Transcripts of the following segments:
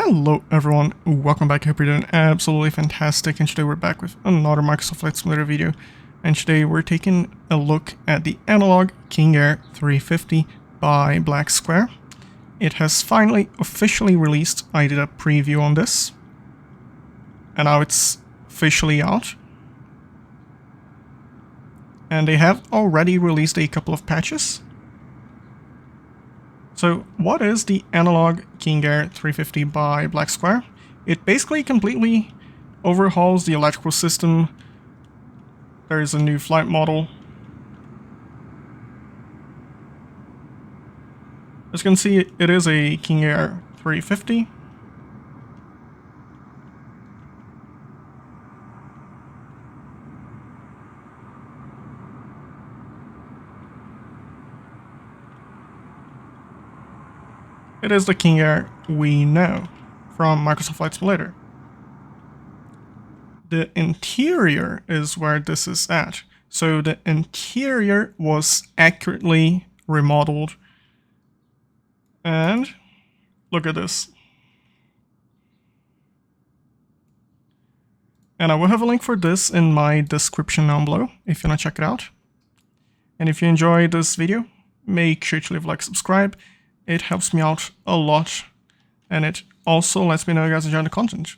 Hello everyone, welcome back. I hope you're doing absolutely fantastic, and today we're back with another Microsoft Flight Simulator video. And today we're taking a look at the analog King Air 350 by Black Square. It has finally officially released. I did a preview on this, and now it's officially out. And they have already released a couple of patches. So what is the analog King Air 350 by Black Square? It basically completely overhauls the electrical system. There is a new flight model. As you can see, it is a King Air 350. It is the King Air we know from Microsoft Flight Simulator. The interior is where this is at. So the interior was accurately remodeled. And look at this. And I will have a link for this in my description down below if you want to check it out. And if you enjoyed this video, make sure to leave a like, subscribe. It helps me out a lot, and it also lets me know you guys enjoy the content.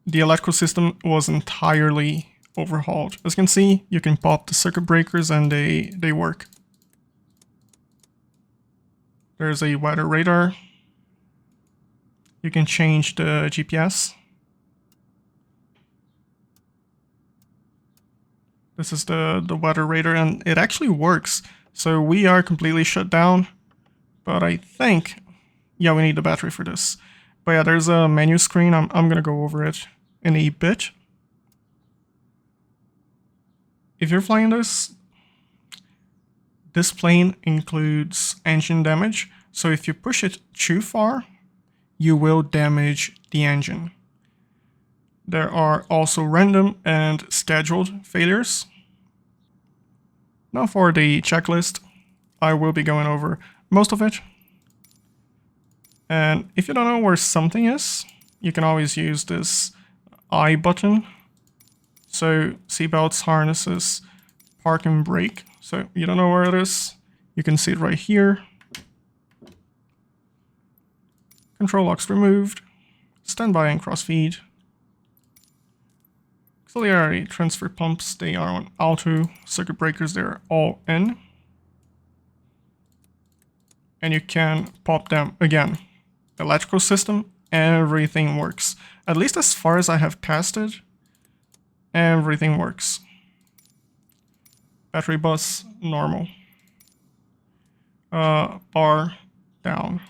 The electrical system was entirely overhauled. As you can see, you can pop the circuit breakers and they work. There's a weather radar. You can change the GPS. This is the weather radar, and it actually works. So we are completely shut down, but I think, yeah, we need the battery for this. But yeah, there's a menu screen. I'm gonna go over it in a bit. If you're flying this plane includes engine damage. So if you push it too far, you will damage the engine. There are also random and scheduled failures. Now for the checklist, I will be going over most of it. And if you don't know where something is, you can always use this I button. So seatbelts, harnesses, park and brake. So you don't know where it is, you can see it right here. Control locks removed, standby and crossfeed. Auxiliary transfer pumps, they are on auto. Circuit breakers, they're all in. And you can pop them again. Electrical system, everything works. At least as far as I have tested, everything works. Battery bus, normal. Bar, down.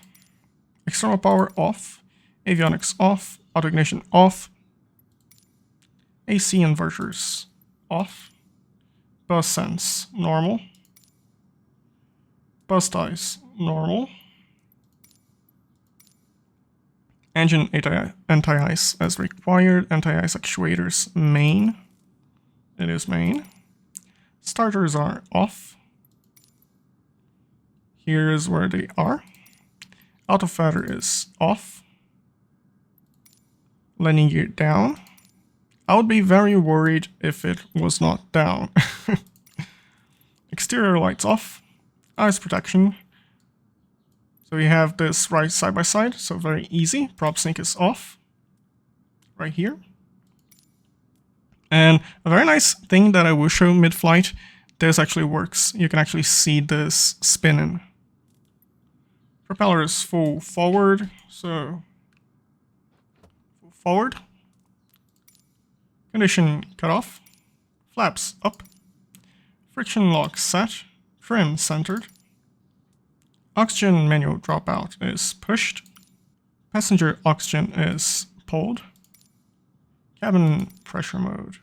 External power, off. Avionics, off. Auto ignition, off. AC inverters, off. Bus sense, normal. Bus ties, normal. Engine anti-ice as required. Anti-ice actuators, main. It is main. Starters are off. Here is where they are. Auto feather is off. Landing gear down. I would be very worried if it was not down. Exterior lights off. Ice protection. So we have this right side by side, so very easy. Prop sync is off. Right here. And a very nice thing that I will show mid-flight, this actually works. You can actually see this spinning. Propeller is full forward, so full forward. Condition cut off. Flaps up. Friction lock set. Trim centered. Oxygen manual dropout is pushed. Passenger oxygen is pulled. Cabin pressure mode.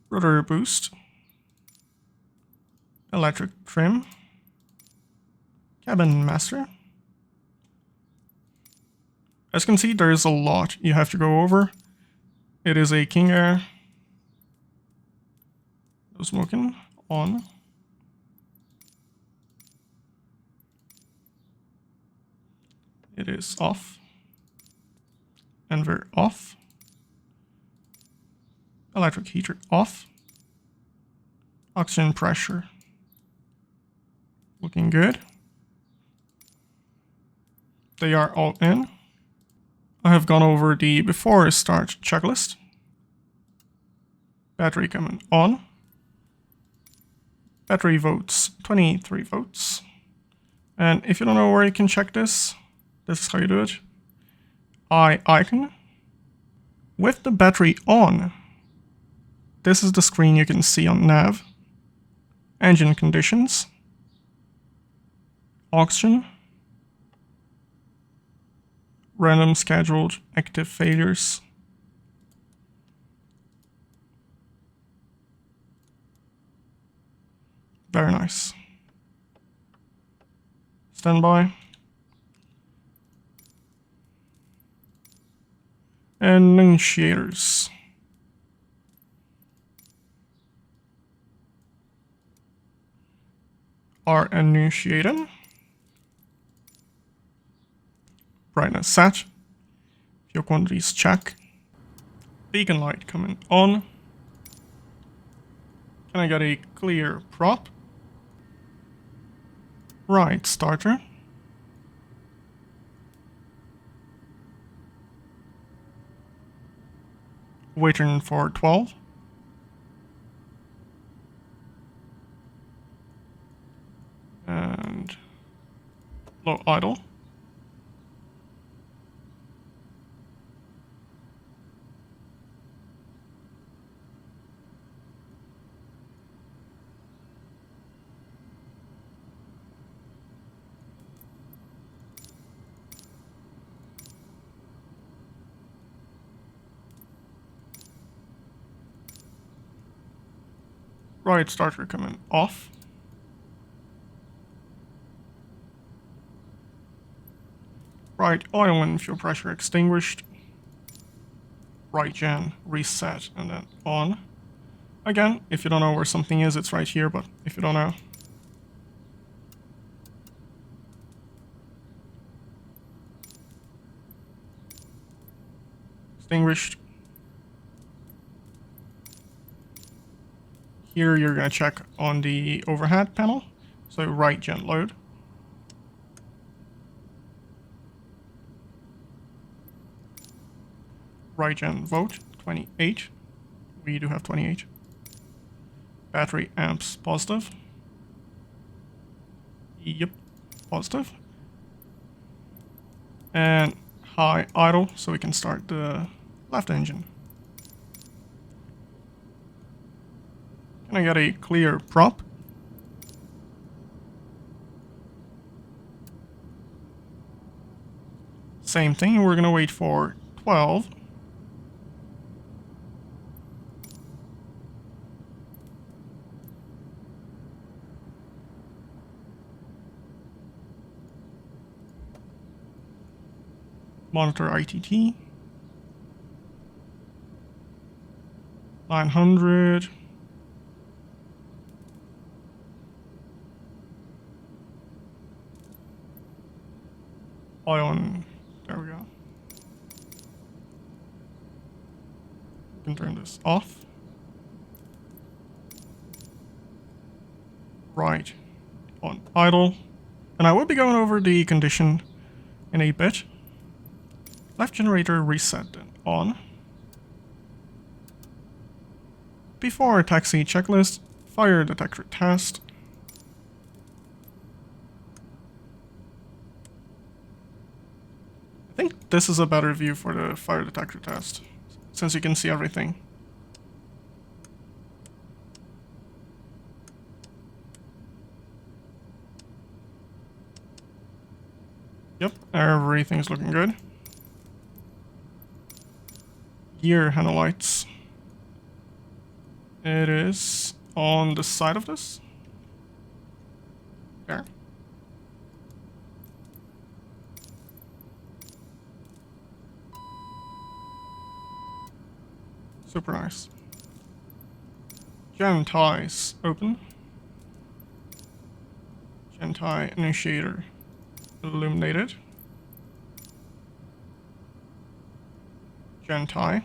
Rotor boost. Electric trim. Cabin master. As you can see, there is a lot you have to go over. It is a King Air. No smoking on. It is off. Inverter off. Electric heater off. Oxygen pressure looking good. They are all in. I have gone over the before start checklist. Battery coming on. Battery votes, 23 votes. And if you don't know where you can check this, this is how you do it. Icon. With the battery on, this is the screen you can see on nav. Engine conditions. Oxygen. Random scheduled active failures. Very nice. Standby. And initiators. Are initiating. Brightness set. Fuel quantities check. Beacon light coming on. Can I get a clear prop? Right starter. Waiting for 12. And low idle. Right starter coming off. Right oil and fuel pressure extinguished. Right gen reset and then on. Again, if you don't know where something is, it's right here, but if you don't know. Extinguished. Here you're going to check on the overhead panel. So right gen load. Right gen vote, 28. We do have 28. Battery amps positive. Yep, positive. And high idle, so we can start the left engine. Can I get a clear prop? Same thing, we're gonna wait for 12. Monitor ITT. 900. Oil on. There we go. We can turn this off. Right. On idle. And I will be going over the condition in a bit. Left generator reset and on. Before taxi checklist, fire detector test. I think this is a better view for the fire detector test, since you can see everything. Yep, everything's looking good. Gear handle lights. It is on the side of this. There. Super nice. Gen ties open. Gen tie initiator illuminated. Gentai.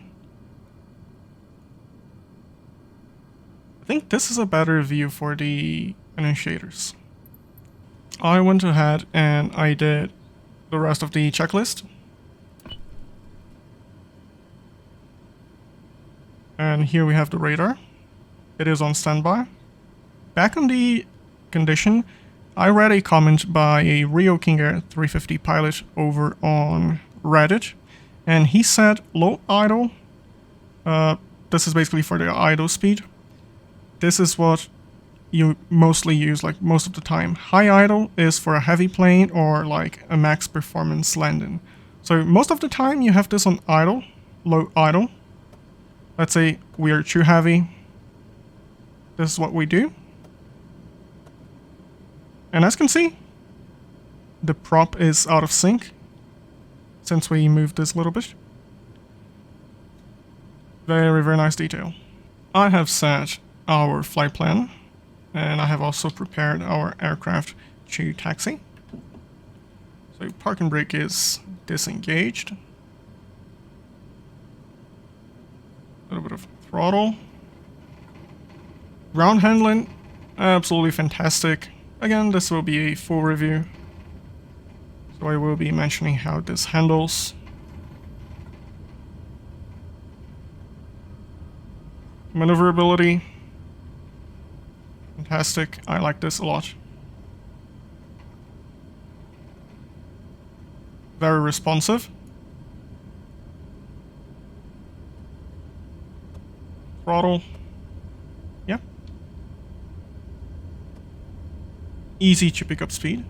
I think this is a better view for the initiators. I went ahead and I did the rest of the checklist. And here we have the radar. It is on standby. Back on the condition, I read a comment by a Rio King Air 350 pilot over on Reddit, and he said low idle, this is basically for the idle speed. This is what you mostly use, like most of the time. High idle is for a heavy plane or like a max performance landing. So most of the time you have this on idle, low idle. Let's say we are too heavy. This is what we do. And as you can see, the prop is out of sync since we moved this a little bit. Very, very nice detail. I have set our flight plan, and I have also prepared our aircraft to taxi. So parking brake is disengaged. A little bit of throttle. Ground handling, absolutely fantastic. Again, this will be a full review, so I will be mentioning how this handles. Maneuverability, fantastic. I like this a lot. Very responsive. Throttle. Yeah. Easy to pick up speed.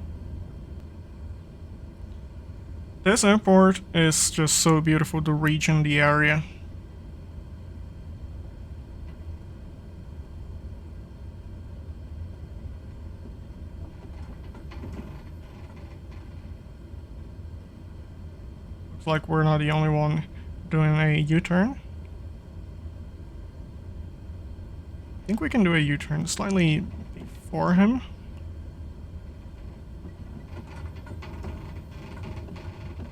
This airport is just so beautiful, the region, the area. Looks like we're not the only one doing a U-turn. I think we can do a U-turn slightly before him.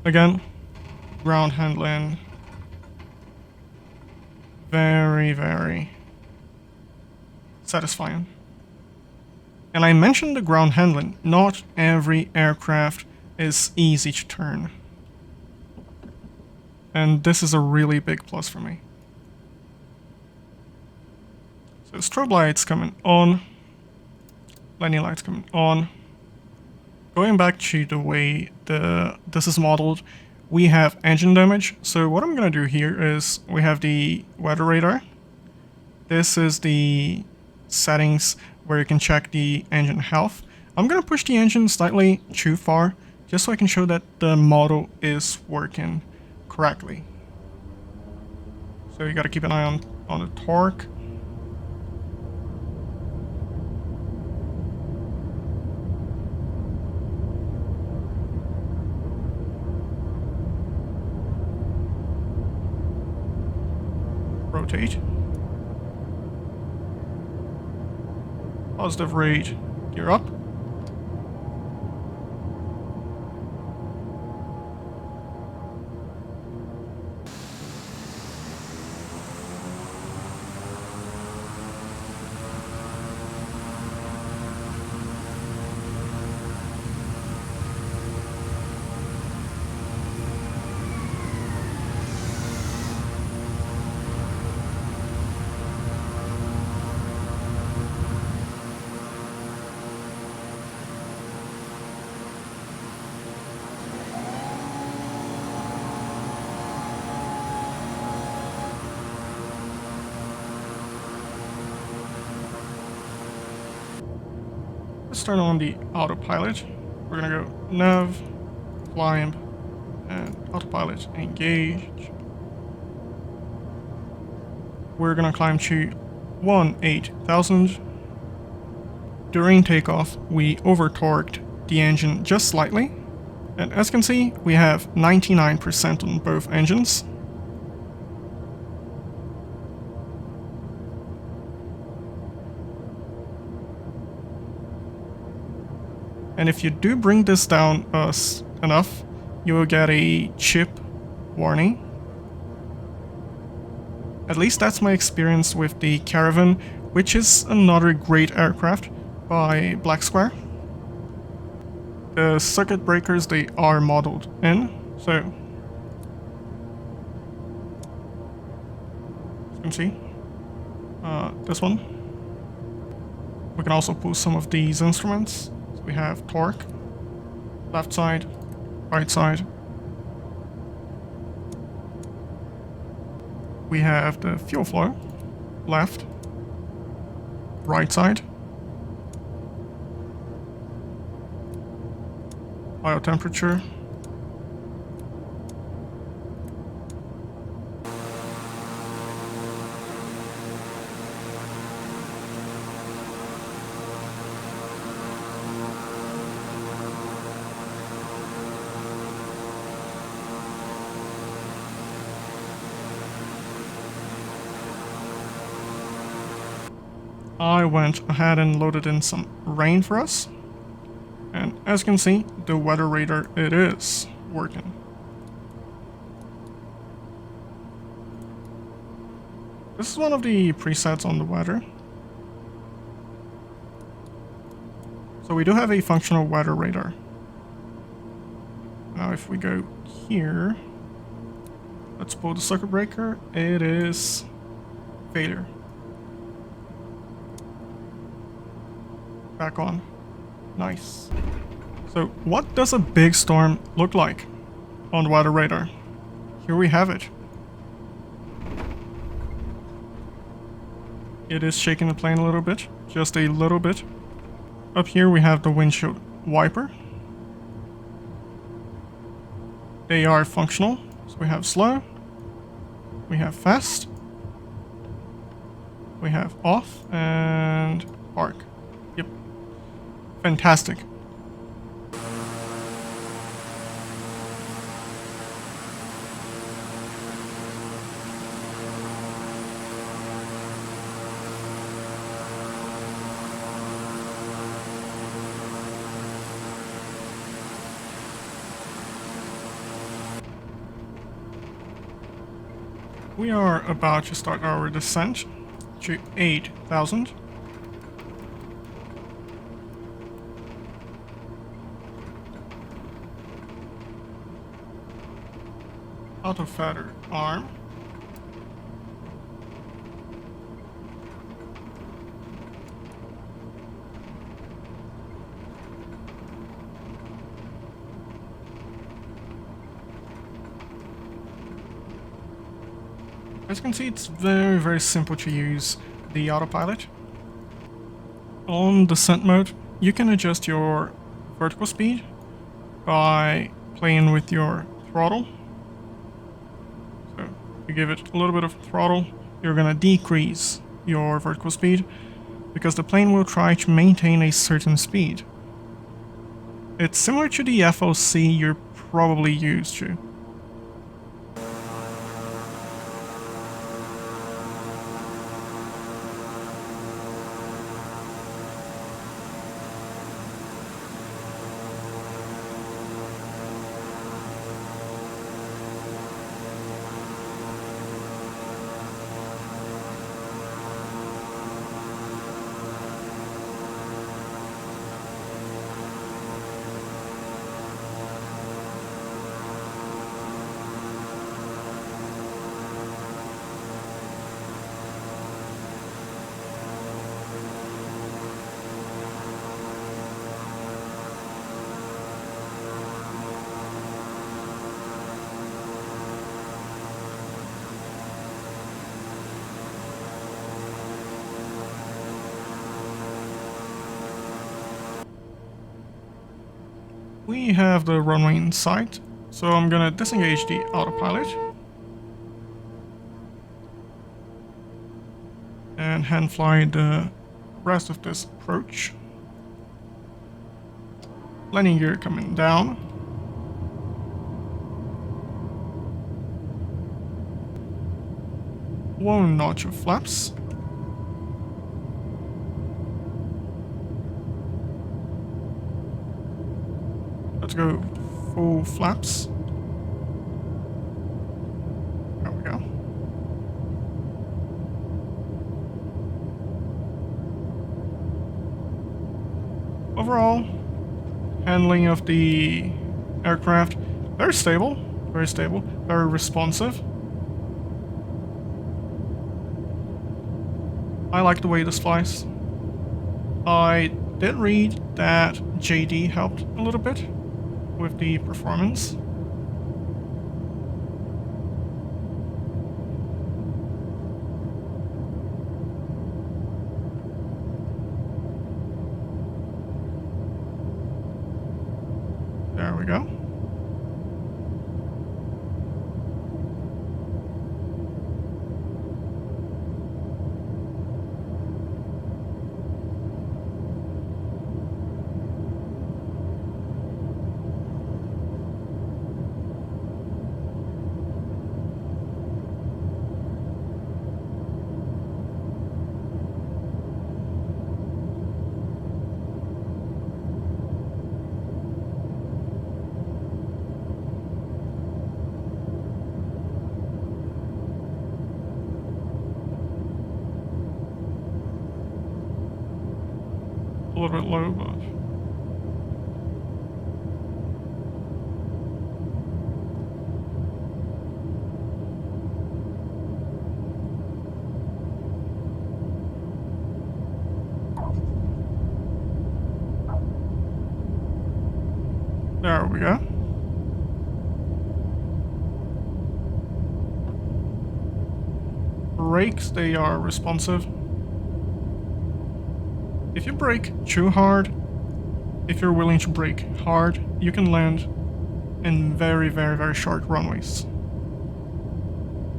Again, ground handling. Very, very satisfying. And I mentioned the ground handling. Not every aircraft is easy to turn. And this is a really big plus for me. So strobe lights coming on. Landing lights coming on. Going back to the way this is modeled, we have engine damage. So what I'm going to do here is we have the weather radar. This is the settings where you can check the engine health. I'm going to push the engine slightly too far just so I can show that the model is working correctly. So you got to keep an eye on the torque. Rotate. Positive rate, gear up. Let's turn on the autopilot. We're gonna go nav, climb, and autopilot engage. We're gonna climb to 18,000. During takeoff, we over-torqued the engine just slightly. And as you can see, we have 99% on both engines. And if you do bring this down enough, you will get a chip warning. At least that's my experience with the Caravan, which is another great aircraft by Black Square. The circuit breakers, they are modeled in, so as you can see, this one. We can also pull some of these instruments. So we have torque, left side, right side. We have the fuel flow, left, right side, oil temperature, I went ahead and loaded in some rain for us, and as you can see, the weather radar, it is working. This is one of the presets on the weather. So we do have a functional weather radar. Now if we go here, let's pull the circuit breaker, it is failure. Back on. Nice. So what does a big storm look like on the weather radar? Here we have it. It is shaking the plane a little bit, just a little bit. Up here we have the windshield wiper. They are functional. So we have slow, we have fast, we have off, and park. Yep. Fantastic. We are about to start our descent to 8,000. Auto feather arm. As you can see, it's very, very simple to use the autopilot. On descent mode, you can adjust your vertical speed by playing with your throttle. So you give it a little bit of throttle, you're gonna decrease your vertical speed because the plane will try to maintain a certain speed. It's similar to the FOC you're probably used to. We have the runway in sight, so I'm gonna disengage the autopilot and hand fly the rest of this approach. Landing gear coming down. One notch of flaps. Let's go full flaps. There we go. overall, handling of the aircraft, very stable, very responsive. I like the way this flies. I did read that JD helped a little bit with the performance. There we go. A little bit low, but there we go. Brakes, they are responsive. If you brake too hard, if you're willing to brake hard, you can land in very, very, very short runways.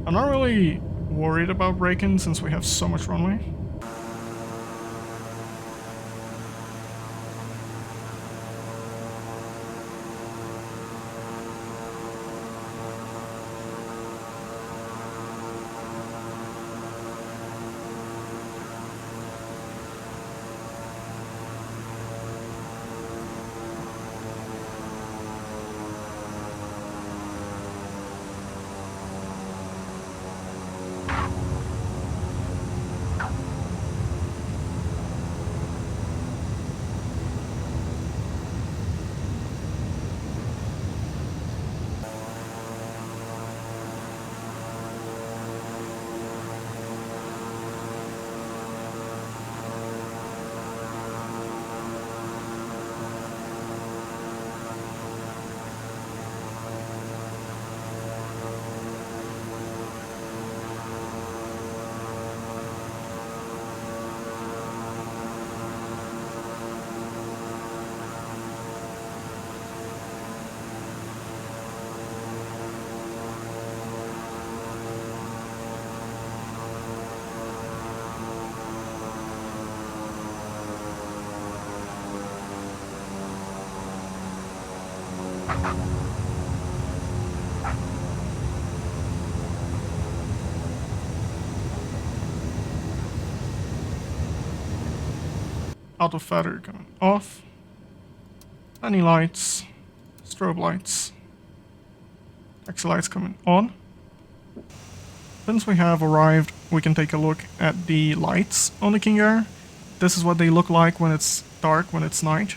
I'm not really worried about braking since we have so much runway. Auto feather coming off. Any lights, strobe lights, taxi lights coming on. Since we have arrived, we can take a look at the lights on the King Air. This is what they look like when it's dark, when it's night.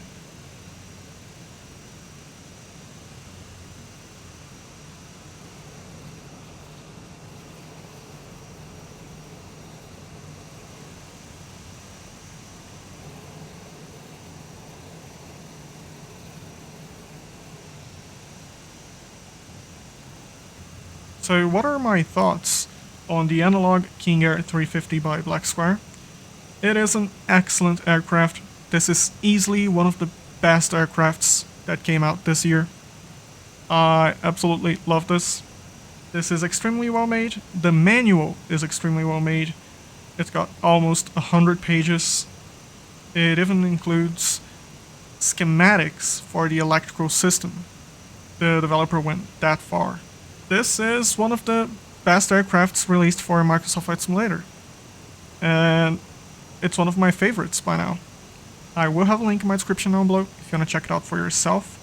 So what are my thoughts on the analog King Air 350 by Black Square? It is an excellent aircraft. This is easily one of the best aircrafts that came out this year. I absolutely love this. This is extremely well made. The manual is extremely well made. It's got almost 100 pages. It even includes schematics for the electrical system. The developer went that far. This is one of the best aircrafts released for Microsoft Flight Simulator. And it's one of my favorites by now. I will have a link in my description down below if you want to check it out for yourself.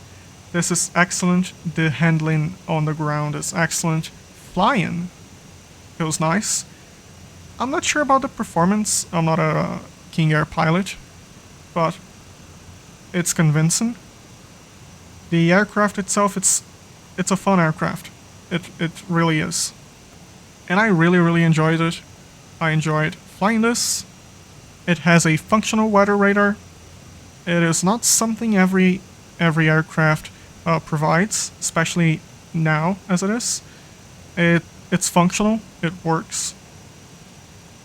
This is excellent. The handling on the ground is excellent. Flying feels nice. I'm not sure about the performance. I'm not a King Air pilot, but it's convincing. The aircraft itself, it's a fun aircraft. It really is. And I really enjoyed it. I enjoyed flying this. It has a functional weather radar. It is not something every aircraft provides, especially now as it is. It's functional. It works.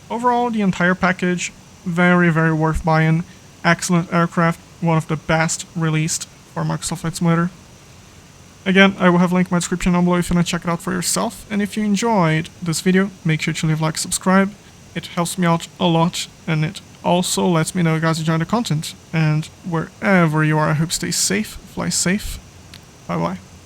Overall, the entire package, very worth buying. Excellent aircraft, one of the best released for Microsoft Flight Simulator. Again, I will have a link in my description down below if you want to check it out for yourself. And if you enjoyed this video, make sure to leave a like, subscribe. It helps me out a lot, and it also lets me know you guys enjoy the content. And wherever you are, I hope you stay safe, fly safe. Bye bye.